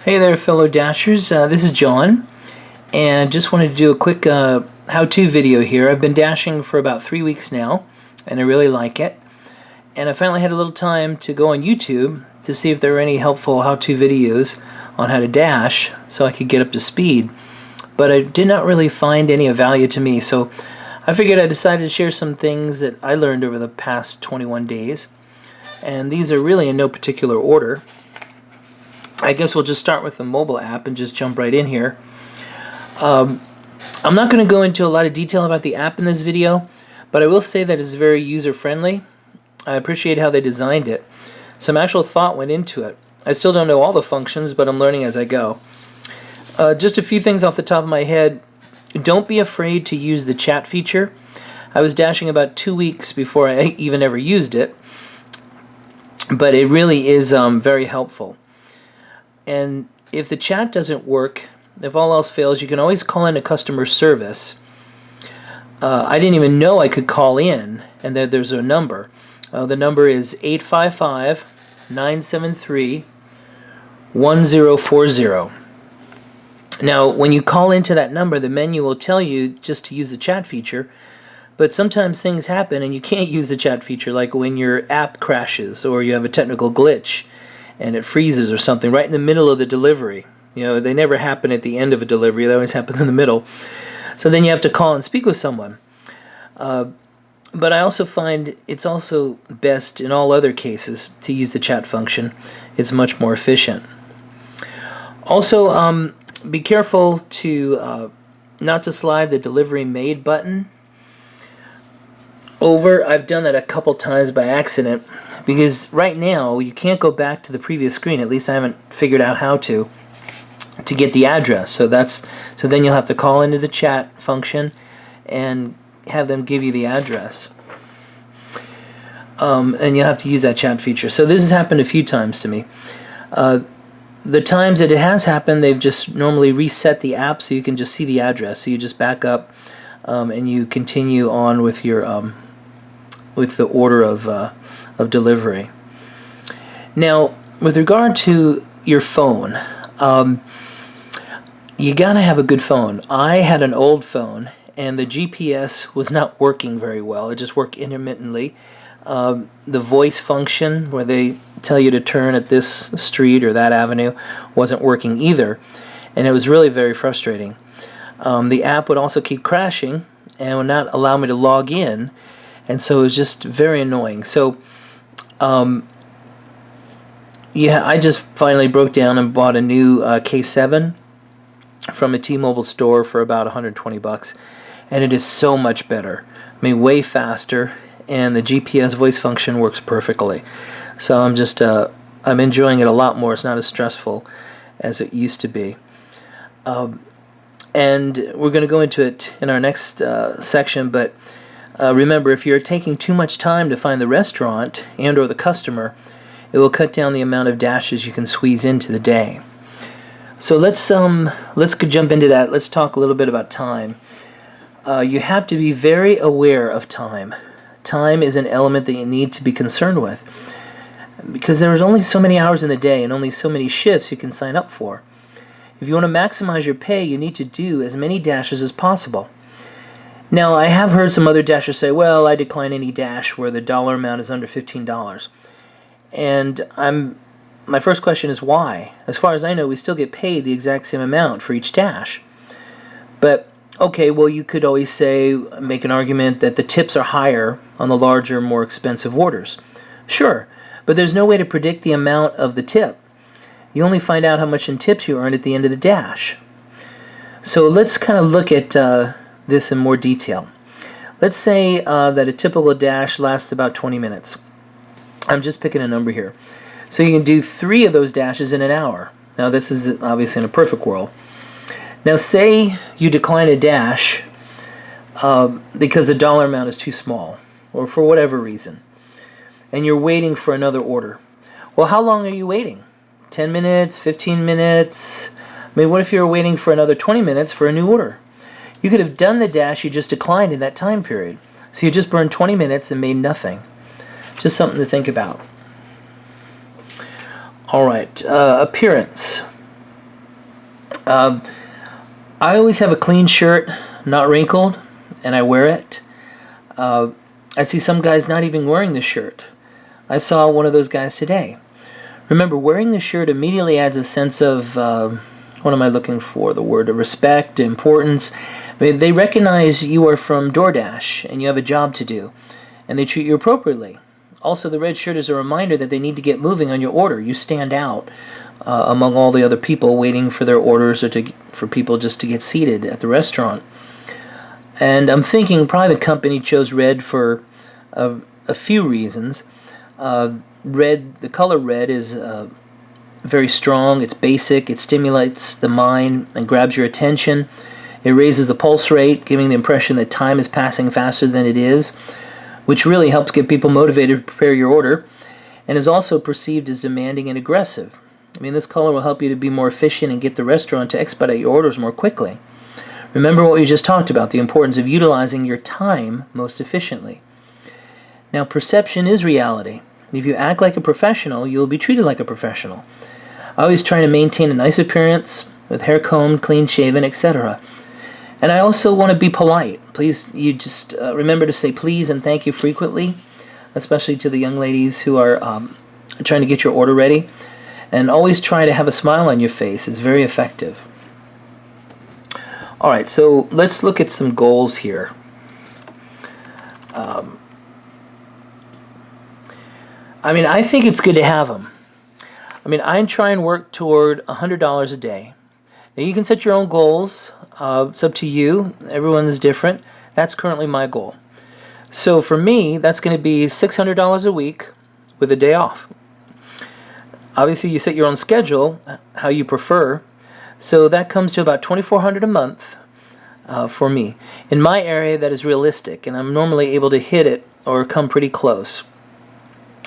Hey there, fellow Dashers. This is John, and just wanted to do a quick how-to video here. I've been dashing for about 3 weeks now, and I really like it. And I finally had a little time to go on YouTube to see if there were any helpful how-to videos on how to dash so I could get up to speed. But I did not really find any of value to me, so I figured I decided to share some things that I learned over the past 21 days. And these are really in no particular order. I guess we'll just start with the mobile app and just jump right in here. I'm not going to go into a lot of detail about the app in this video, but I will say that it's very user-friendly. I appreciate how they designed it. Some actual thought went into it. I still don't know all the functions, but I'm learning as I go. Just a few things off the top of my head. Don't be afraid to use the chat feature. I was dashing about 2 weeks before I even ever used it, but it really is very helpful. And if the chat doesn't work, if all else fails, you can always call in a customer service. I didn't even know I could call in, and there's a number. The number is 855-973-1040. Now, when you call into that number, the menu will tell you just to use the chat feature, but sometimes things happen and you can't use the chat feature, like when your app crashes or you have a technical glitch and it freezes or something right in the middle of the delivery. You know, they never happen at the end of a delivery, they always happen in the middle. So then you have to call and speak with someone. But I also find it's also best in all other cases to use the chat function. It's much more efficient. Also, be careful to not to slide the delivery made button over. I've done that a couple times by accident, because right now you can't go back to the previous screen. At least I haven't figured out how to get the address. So then you'll have to call into the chat function and have them give you the address. And you'll have to use that chat feature. So this has happened a few times to me. The times that it has happened, they've just normally reset the app so you can just see the address. So you just back up and you continue on with your with the order of delivery. Now, with regard to your phone, you gotta have a good phone. I had an old phone, and the GPS was not working very well. It just worked intermittently. The voice function, where they tell you to turn at this street or that avenue, wasn't working either, and it was really very frustrating. The app would also keep crashing and would not allow me to log in, and so it was just very annoying. So yeah, I just finally broke down and bought a new K7 from a T-Mobile store for about $120, and it is so much better. I mean, way faster, and the GPS voice function works perfectly. So I'm just I'm enjoying it a lot more. It's not as stressful as it used to be. And we're going to go into it in our next section, but remember, if you're taking too much time to find the restaurant and or the customer, it will cut down the amount of dashes you can squeeze into the day. So let's jump into that. Let's talk a little bit about time. You have to be very aware of time. Time is an element that you need to be concerned with, because there is only so many hours in the day and only so many shifts you can sign up for. If you want to maximize your pay, you need to do as many dashes as possible. Now, I have heard some other dashers say, well, I decline any dash where the dollar amount is under $15. And my first question is why? As far as I know, we still get paid the exact same amount for each dash. But, okay, well, you could always say, make an argument that the tips are higher on the larger, more expensive orders. Sure, but there's no way to predict the amount of the tip. You only find out how much in tips you earn at the end of the dash. So let's kind of look at this in more detail. Let's say that a typical dash lasts about 20 minutes. I'm just picking a number here. So you can do 3 of those dashes in an hour. Now this is obviously in a perfect world. Now say you decline a dash because the dollar amount is too small, or for whatever reason, and you're waiting for another order. Well, how long are you waiting? 10 minutes, 15 minutes? I mean, what if you're waiting for another 20 minutes for a new order? You could have done the dash you just declined in that time period. So you just burned 20 minutes and made nothing. Just something to think about. All right, appearance. I always have a clean shirt, not wrinkled, and I wear it. I see some guys not even wearing the shirt. I saw one of those guys today. Remember, wearing the shirt immediately adds a sense of, what am I looking for? The word of respect, importance. I mean, they recognize you are from DoorDash and you have a job to do, and they treat you appropriately. Also, the red shirt is a reminder that they need to get moving on your order. You stand out among all the other people waiting for their orders or for people just to get seated at the restaurant. And I'm thinking probably the company chose red for a few reasons. Red, the color red is very strong. It's basic. It stimulates the mind and grabs your attention. It raises the pulse rate, giving the impression that time is passing faster than it is, which really helps get people motivated to prepare your order, and is also perceived as demanding and aggressive. I mean, this color will help you to be more efficient and get the restaurant to expedite your orders more quickly. Remember what we just talked about, the importance of utilizing your time most efficiently. Now, perception is reality. If you act like a professional, you'll be treated like a professional. I always try to maintain a nice appearance, with hair combed, clean shaven, etc. And I also want to be polite. Please, you just remember to say please and thank you frequently, especially to the young ladies who are trying to get your order ready. And always try to have a smile on your face. It's very effective. All right, so let's look at some goals here. I think it's good to have them. I try and work toward $100 a day. Now, you can set your own goals. It's up to you. Everyone's different. That's currently my goal. So for me, that's going to be $600 a week with a day off. Obviously, you set your own schedule, how you prefer. So that comes to about $2,400 a month for me. In my area, that is realistic, and I'm normally able to hit it or come pretty close.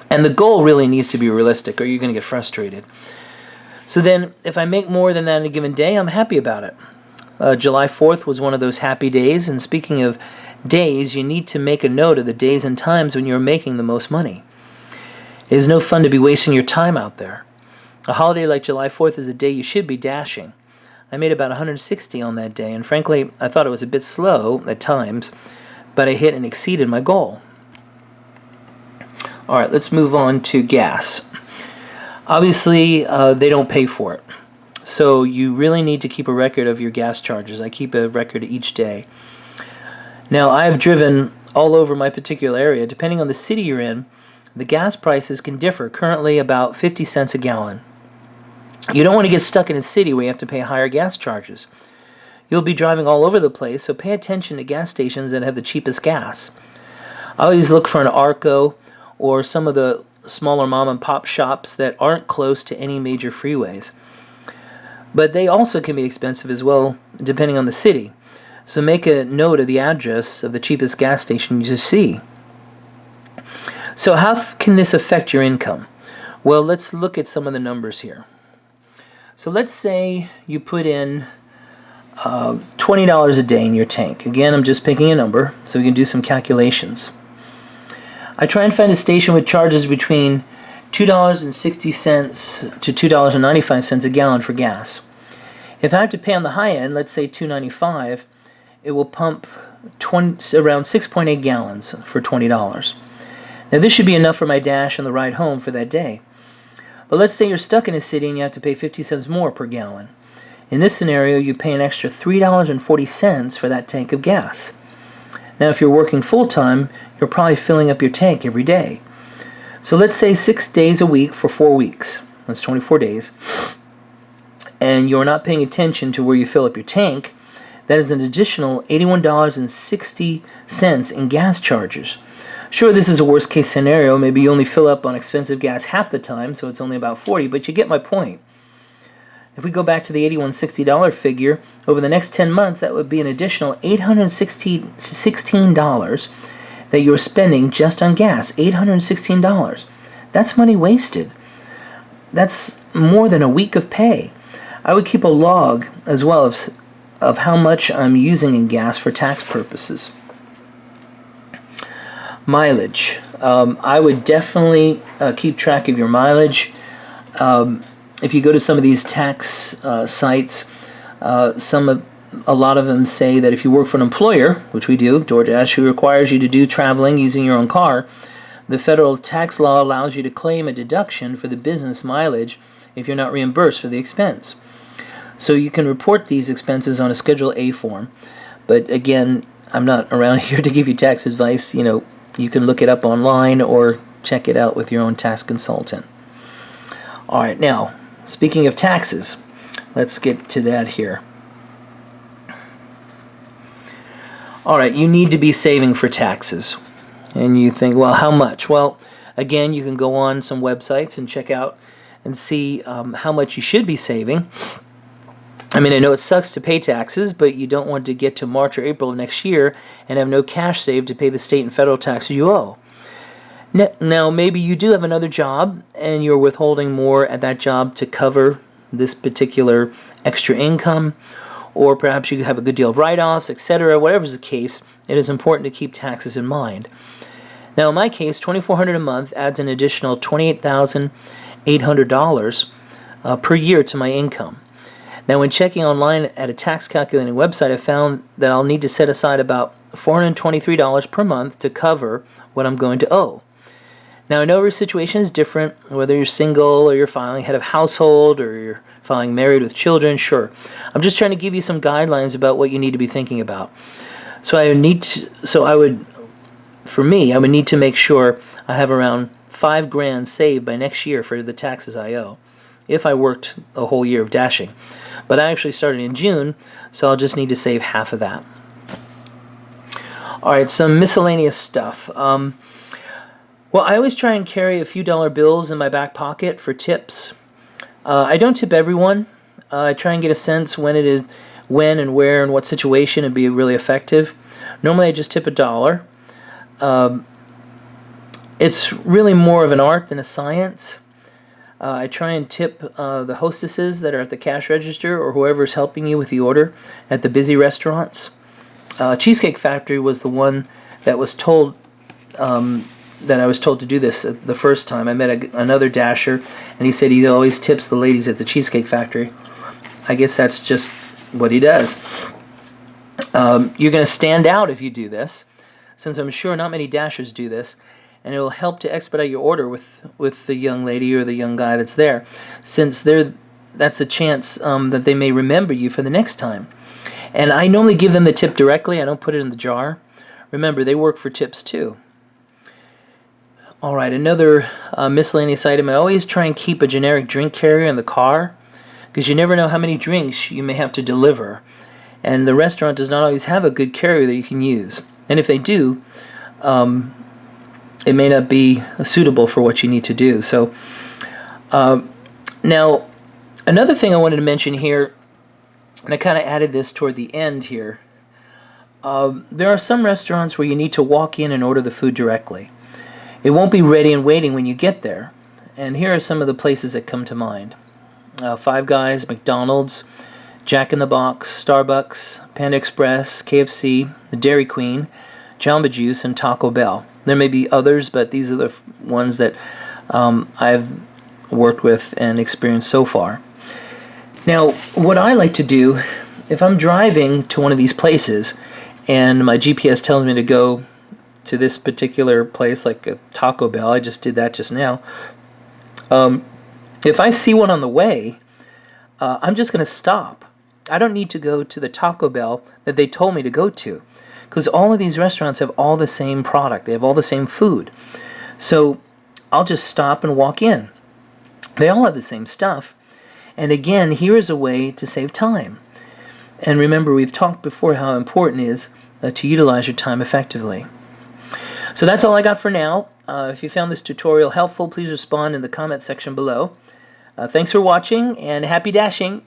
And the goal really needs to be realistic, or you're going to get frustrated. So then, if I make more than that in a given day, I'm happy about it. July 4th was one of those happy days, and speaking of days, you need to make a note of the days and times when you're making the most money. It is no fun to be wasting your time out there. A holiday like July 4th is a day you should be dashing. I made about 160 on that day, and frankly, I thought it was a bit slow at times, but I hit and exceeded my goal. All right, let's move on to gas. Obviously, they don't pay for it. So you really need to keep a record of your gas charges. I keep a record each day. Now, I've driven all over my particular area. Depending on the city you're in, the gas prices can differ, currently about 50 cents a gallon. You don't want to get stuck in a city where you have to pay higher gas charges. You'll be driving all over the place, so pay attention to gas stations that have the cheapest gas. I always look for an Arco or some of the smaller mom and pop shops that aren't close to any major freeways. But they also can be expensive as well, depending on the city. So make a note of the address of the cheapest gas station you see. So how can this affect your income? Well, let's look at some of the numbers here. So let's say you put in $20 a day in your tank. Again, I'm just picking a number, so we can do some calculations. I try and find a station with charges between $2.60 to $2.95 a gallon for gas. If I have to pay on the high end, let's say $2.95, it will pump around 6.8 gallons for $20. Now this should be enough for my dash on the ride home for that day. But let's say you're stuck in a city and you have to pay 50 cents more per gallon. In this scenario, you pay an extra $3.40 for that tank of gas. Now if you're working full-time, you're probably filling up your tank every day. So let's say 6 days a week for 4 weeks. That's 24 days. And you're not paying attention to where you fill up your tank. That is an additional $81.60 in gas charges. Sure, this is a worst case scenario. Maybe you only fill up on expensive gas half the time, so it's only about 40, but you get my point. If we go back to the $81.60 figure, over the next 10 months, that would be an additional $816 that you're spending just on gas. $816. That's money wasted. That's more than a week of pay. I would keep a log as well of how much I'm using in gas for tax purposes. Mileage. I would definitely keep track of your mileage. If you go to some of these tax sites, A lot of them say that if you work for an employer, which we do, DoorDash, who requires you to do traveling using your own car, the federal tax law allows you to claim a deduction for the business mileage if you're not reimbursed for the expense. So you can report these expenses on a Schedule A form. But again, I'm not around here to give you tax advice. You can look it up online or check it out with your own tax consultant. All right, now, speaking of taxes, let's get to that here. All right, you need to be saving for taxes. And you think, well, how much? Well, again, you can go on some websites and check out and see how much you should be saving. I mean, I know it sucks to pay taxes, but you don't want to get to March or April of next year and have no cash saved to pay the state and federal taxes you owe. Now, maybe you do have another job and you're withholding more at that job to cover this particular extra income, or perhaps you have a good deal of write-offs, etc. Whatever is the case, it is important to keep taxes in mind. Now, in my case, $2,400 a month adds an additional $28,800 per year to my income. Now, when checking online at a tax calculating website, I found that I'll need to set aside about $423 per month to cover what I'm going to owe. Now, I know every situation is different, whether you're single or you're filing head of household or you're filing married with children, sure. I'm just trying to give you some guidelines about what you need to be thinking about. I would need to make sure I have around $5,000 saved by next year for the taxes I owe, if I worked a whole year of dashing. But I actually started in June, so I'll just need to save half of that. All right, some miscellaneous stuff. Well, I always try and carry a few dollar bills in my back pocket for tips. I don't tip everyone. I try and get a sense when and where and what situation and be really effective. Normally I just tip $1. It's really more of an art than a science. I try and tip the hostesses that are at the cash register or whoever's helping you with the order at the busy restaurants. Cheesecake Factory was the one that was told that I was told to do this the first time. I met another dasher, and he said he always tips the ladies at the Cheesecake Factory. I guess that's just what he does. You're going to stand out if you do this, since I'm sure not many dashers do this, and it will help to expedite your order with the young lady or the young guy that's there, since that's a chance that they may remember you for the next time. And I normally give them the tip directly. I don't put it in the jar. Remember, they work for tips too. All right, another miscellaneous item. I always try and keep a generic drink carrier in the car, because you never know how many drinks you may have to deliver. And the restaurant does not always have a good carrier that you can use. And if they do, it may not be suitable for what you need to do. So, now, another thing I wanted to mention here, and I kind of added this toward the end here, there are some restaurants where you need to walk in and order the food directly. It won't be ready and waiting when you get there. And here are some of the places that come to mind. Five Guys, McDonald's, Jack in the Box, Starbucks, Panda Express, KFC, the Dairy Queen, Jamba Juice, and Taco Bell. There may be others, but these are the ones that I've worked with and experienced so far. Now, what I like to do, if I'm driving to one of these places and my GPS tells me to go to this particular place, like a Taco Bell, I just did that just now. If I see one on the way, I'm just going to stop. I don't need to go to the Taco Bell that they told me to go to, because all of these restaurants have all the same product. They have all the same food. So I'll just stop and walk in. They all have the same stuff. And again, here is a way to save time. And remember, we've talked before how important it is to utilize your time effectively. So that's all I got for now. If you found this tutorial helpful, please respond in the comment section below. Thanks for watching, and happy dashing!